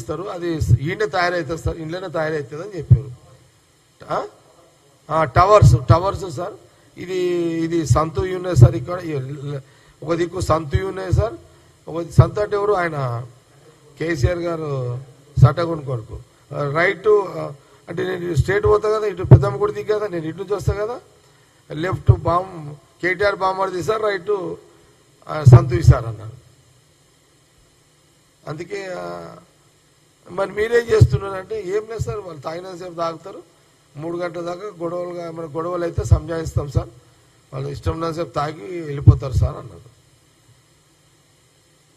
చేస్తారు, అది ఈయన తయారవుతుంది సార్, ఇంట్లోనే తయారవుతుంది అని చెప్పారు. టవర్స్ సార్, ఇది సంతు ఉన్నాయి సార్. ఇక్కడ ఒక దిక్కు సంతు ఉన్నాయి సార్, ఒక సంతు అంటే ఎవరు, ఆయన కేసీఆర్ గారు సటగుని కొడుకు. రైట్ అంటే నేను స్ట్రేట్ పోతా కదా, ఇటు పెద్దమ్మ గుడి దిగు కదా, నేను ఇటు నుంచి వస్తా కదా. లెఫ్ట్ కేటీఆర్ బామ్మడిది సార్, రైట్ సంతు సార్ అన్నారు. అందుకే మరి మీరేం చేస్తున్నారంటే ఏం లేదు సార్, వాళ్ళు తాగినంతసేపు తాగుతారు, 3 గంటల దాకా గొడవలు అయితే సంజాయిస్తాం సార్, వాళ్ళు ఇష్టం ఉన్నసేపు తాగి వెళ్ళిపోతారు సార్ అన్నారు.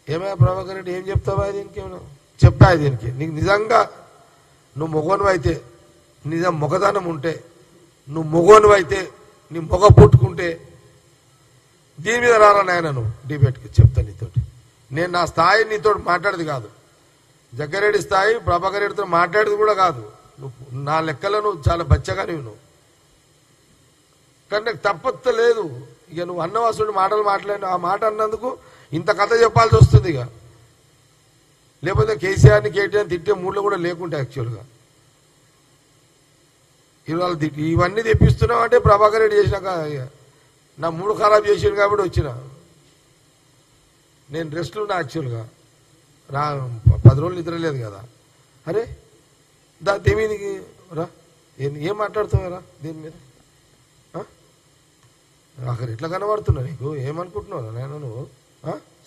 ఏమయ్యా ప్రభాకర్ రెడ్డి ఏం చెప్తావా దీనికి? ఏమన్నా చెప్తా దీనికి? నీకు నిజంగా నువ్వు మొగోను అయితే, నిజం మొగదానం ఉంటే, నువ్వు మొగోను అయితే, నీ మొగ పుట్టుకుంటే దీని మీద రారా నాయన నువ్వు డిబేట్కి. చెప్తా నీతోటి, నేను నా స్థాయి నీతో మాట్లాడేది కాదు, జగ్గారెడ్డి స్థాయి ప్రభాకర్ రెడ్డితో మాట్లాడేది కూడా కాదు. నువ్వు నా లెక్కలో నువ్వు చాలా బచ్చగా నువ్వు, కానీ నాకు తప్పలేదు. ఇక నువ్వు అన్నవాసుడి మాటలు మాట్లాడిన ఆ మాట అన్నందుకు ఇంత కథ చెప్పాల్సి వస్తుంది. ఇక లేకపోతే కేసీఆర్ని కేటీఆర్ని తిట్టే మూడ్లో కూడా లేకుంటే యాక్చువల్గా ఇవాళ ఇవన్నీ తెప్పిస్తున్నావు అంటే ప్రభాకర్ రెడ్డి చేసినాక నా మూడు ఖరాబ్ చేసాడు కాబట్టి వచ్చిన. నేను రెస్ట్లో ఉన్నా యాక్చువల్గా, 10 రోజులు నిద్ర లేదు కదా. అరే దేనికి రా, ఏం మాట్లాడుతావురా దీని మీద? అక్కడ ఇట్లా కనబడుతున్నా నీకు, ఏమనుకుంటున్నావు నేను నువ్వు?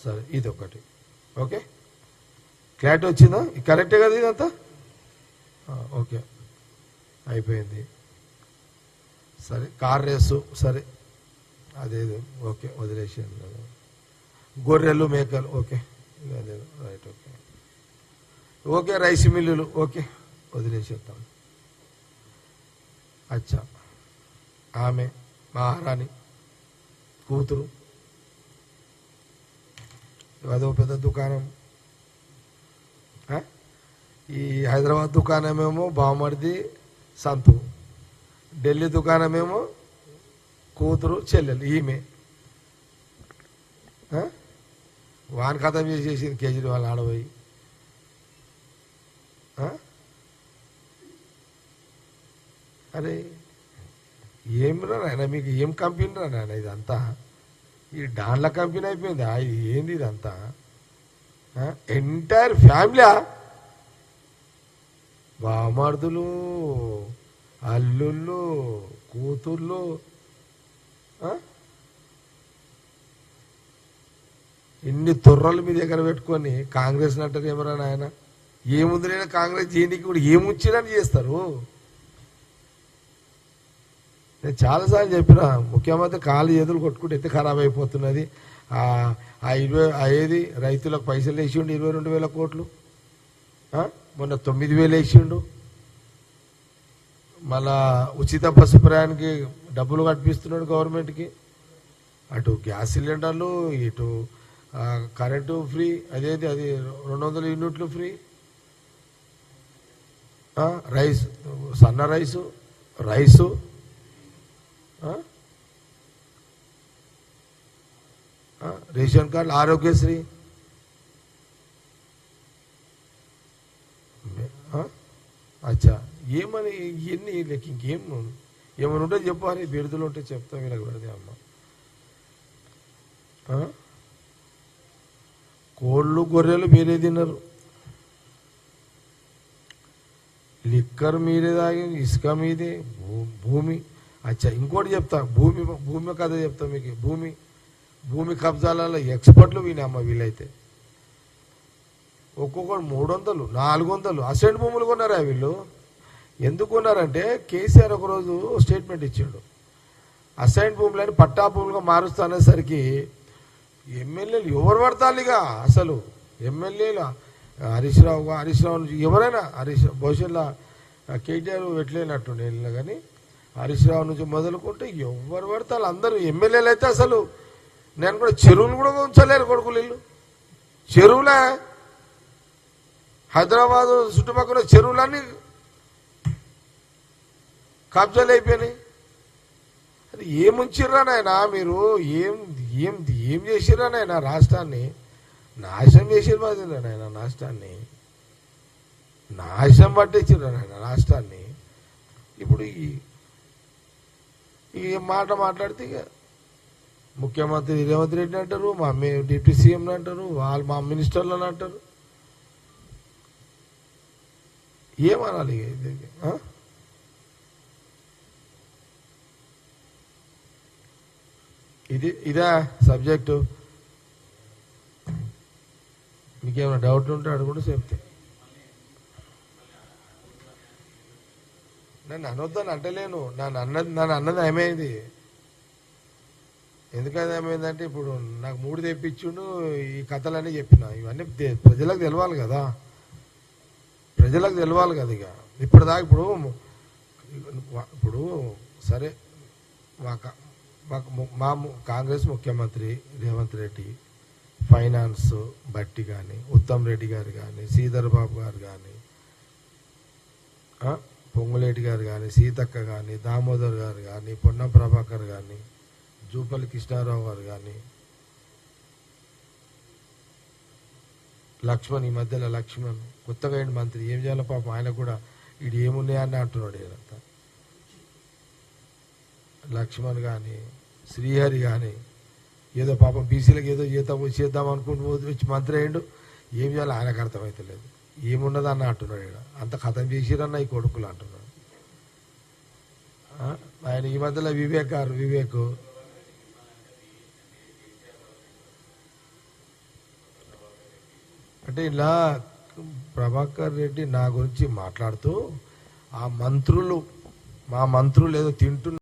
సరే ఇది ఒకటి ఓకే, క్లారిటీ వచ్చిందా? కరెక్టే కదా ఇదంతా? ఓకే అయిపోయింది. సరే కార్ రేసు సరే అదేదో ఓకే వదిలేసాను కదా. గొర్రెలు మేకలు ఓకే అదే రైట్ ఓకే ఓకే. రైస్ మిల్లులు ఓకే వదిలేసేద్దాం. అచ్చా ఆమె మహారాణి కూతురు, అదో పెద్ద దుకాణం. ఈ హైదరాబాద్ దుకాణమేమో బావమరిది సంతు, ఢిల్లీ దుకాణమేమో కూతురు చెల్లెలు ఈమె. వాని ఖతం చేసేసింది కేజ్రీవాల్ ఆడబోయి. అరే ఏం రా నాయన, మీకు ఏం కంపెనీ రా నాయన ఇదంతా? ఈ డాన్ల కంపెనీ అయిపోయింది. ఇది ఏంది ఇదంతా? ఎంటైర్ ఫ్యామిలీ, బామర్దులు, అల్లుళ్ళు, కూతుర్లు. ఇన్ని తొర్రలు మీ దగ్గర పెట్టుకొని కాంగ్రెస్ అంటారు ఏమరా నాయన? ఏముంది నేను కాంగ్రెస్ చేయడానికి కూడా ఏముచ్చినని చేస్తారు. నేను చాలాసార్లు చెప్పిన, ముఖ్యమంత్రి కాళ్ళు చేతులు కొట్టుకుంటే ఎత్తి ఖరాబ్ అయిపోతున్నది. ఏది రైతులకు పైసలు వేసిండు 22,000 కోట్లు, మొన్న 9,000 వేసిండు. మళ్ళా ఉచిత బస్సు ప్రయాణానికి డబ్బులు కట్టిస్తున్నాడు గవర్నమెంట్కి. అటు గ్యాస్ సిలిండర్లు, ఇటు కరెంటు ఫ్రీ, అదేది అది 200 యూనిట్లు ఫ్రీ, రైస్ సన్న రైసు రేషన్ కార్డు, ఆరోగ్యశ్రీ. అచ్చా ఏమని ఇవన్నీ లెక్క ఇంకేం ఏమని ఉంటే చెప్పాలి, బిరుదులు ఉంటే చెప్తాం వీళ్ళకి పెడితే. అమ్మ కోళ్ళు గొర్రెలు మీరే తిన్నారు, లిక్కర్ మీరే తాగి, ఇసుక మీదే, భూమి. అచ్చా ఇంకోటి చెప్తా, భూమి కథ చెప్తా మీకు. భూమి కబ్జాలలో ఎక్స్పర్ట్లు వీనమ్మ వీళ్ళైతే. ఒక్కొక్కడు 300, 400 అసెంట్ భూములు కొన్నారా వీళ్ళు. ఎందుకు కొన్నారంటే కేసీఆర్ ఒకరోజు స్టేట్మెంట్ ఇచ్చాడు, అసైన్ భూములని పట్టా భూములుగా మారుస్తా అనేసరికి ఎమ్మెల్యేలు ఎవరు పడతారు ఇక అసలు. ఎమ్మెల్యేలు హరీష్ రావు ఎవరైనా, భవిష్యత్తులో కేటీఆర్ పెట్టలేనట్టుండే వెళ్ళినా కానీ హరీష్ రావు నుంచి మొదలుకుంటే ఎవరు పడతారు అందరూ ఎమ్మెల్యేలు అయితే అసలు. నేను కూడా చెరువులు కూడా ఉంచలేరు కొడుకులు వీళ్ళు. చెరువులే హైదరాబాద్ చుట్టుపక్కల చెరువులన్నీ కబ్జాలు అయిపోయినాయి. అది ఏముంచిర్రా నాయన మీరు? ఏం చేసిర్రా నాయన? రాష్ట్రాన్ని నాశనం చేసిర్రు నాయన రాష్ట్రాన్ని. నాశనం పట్టించారు ఆయన రాష్ట్రాన్ని. ఇప్పుడు ఈ మాట మాట్లాడితే ఇక ముఖ్యమంత్రి రేవంత్ రెడ్డి అంటారు, మా డిప్యూటీ సీఎం అంటారు, వాళ్ళు మా మినిస్టర్లను అంటారు. ఏమనాలి ఇదా సబ్జెక్టు? మీకేమైనా డౌట్లు ఉంటే అడుగుంటే చెప్తే. నన్ను అనొద్దని అంటలేను, నన్ను అన్నది ఏమైంది. ఎందుకని ఏమైందంటే ఇప్పుడు నాకు 3 తెప్పించుండు, ఈ కథలన్నీ చెప్పిన. ఇవన్నీ ప్రజలకు తెలవాలి కదా, ప్రజలకు తెలవాలి కదా. ఇక ఇప్పటిదాకా ఇప్పుడు సరే మా కాంగ్రెస్ ముఖ్యమంత్రి రేవంత్ రెడ్డి, ఫైనాన్స్ బట్టి కానీ, ఉత్తమ్ రెడ్డి గారు కానీ, శ్రీధర్ బాబు గారు కానీ, పొంగులేటి గారు కానీ, సీతక్క కానీ, దామోదర్ గారు కానీ, పొన్నం ప్రభాకర్ కానీ, జూపల్లి కృష్ణారావు గారు కానీ, లక్ష్మణ్, ఈ మధ్యలో లక్ష్మణ్ కొత్తగా ఏంటి మంత్రి, ఏం చేయాలో పాపం ఆయన కూడా ఇది ఏమున్నాయని అంటున్నాడు. ఇదంతా లక్ష్మణ్ కానీ, శ్రీహరి కానీ, ఏదో పాపం బీసీలకు ఏదో చేద్దాం అనుకుంటూ వచ్చి మంత్రి అయ్యిండు. ఏం చేయాలో ఆయనకు అర్థమవుతలేదు. ఏమున్నది అన్న అంటున్నాడు. ఇక్కడ అంత కథం చేసిరన్న ఈ కొడుకులు అంటున్నాడు. ఆయన ఈ మధ్యలో వివేక్ అంటే ఇలా ప్రభాకర్ రెడ్డి నా గురించి మాట్లాడుతూ మా మంత్రులు ఏదో తింటున్నారు.